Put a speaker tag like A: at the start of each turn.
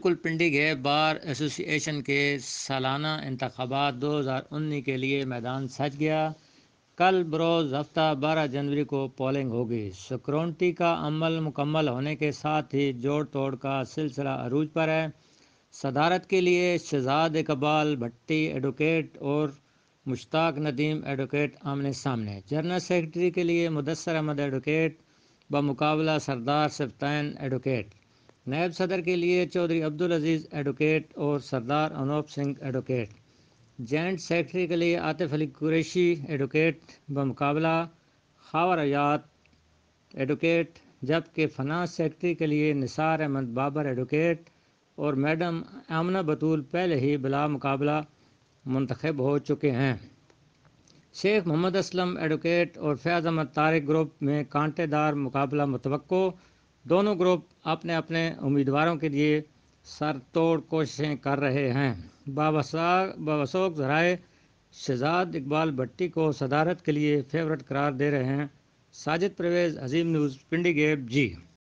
A: بالکل پنڈی گیپ بار ایسوسی ایشن کے سالانہ انتخابات 2019 کے لیے میدان سج گیا۔ کل بروز ہفتہ 12 جنوری کو پولنگ ہوگی۔ سیکورٹی کا عمل مکمل ہونے کے ساتھ ہی جوڑ توڑ کا سلسلہ عروج پر ہے۔ صدارت کے لیے شہزاد اقبال بھٹی ایڈوکیٹ اور مشتاق ندیم ایڈوکیٹ آمنے سامنے۔ جنرل سیکرٹری کے لیے مدثر احمد ایڈوکیٹ بمقابلہ سردار سبطین ایڈوکیٹ۔ نائب صدر کے لیے چودھری عبدالعزیز ایڈوکیٹ اور Sardar Anoop Singh advocate. Joint secretary کے لیے عاطف علی قریشی ایڈوکیٹ بمقابلہ خاور ایاد ایڈوکیٹ، جبکہ فنانس سیکرٹری کے لیے نثار احمد بابر ایڈوکیٹ اور میڈم آمنہ بطول پہلے ہی بلا مقابلہ منتخب ہو چکے ہیں۔ شیخ محمد اسلم ایڈوکیٹ اور فیاض احمد طارق گروپ میں کانٹے دار مقابلہ متوقع۔ دونوں گروپ اپنے اپنے امیدواروں کے لیے سر توڑ کوششیں کر رہے ہیں۔ باوثوق ذرائع شہزاد اقبال بھٹی کو صدارت کے لیے فیورٹ قرار دے رہے ہیں۔ ساجد پرویز، عظیم نیوز، پنڈی گیپ جی۔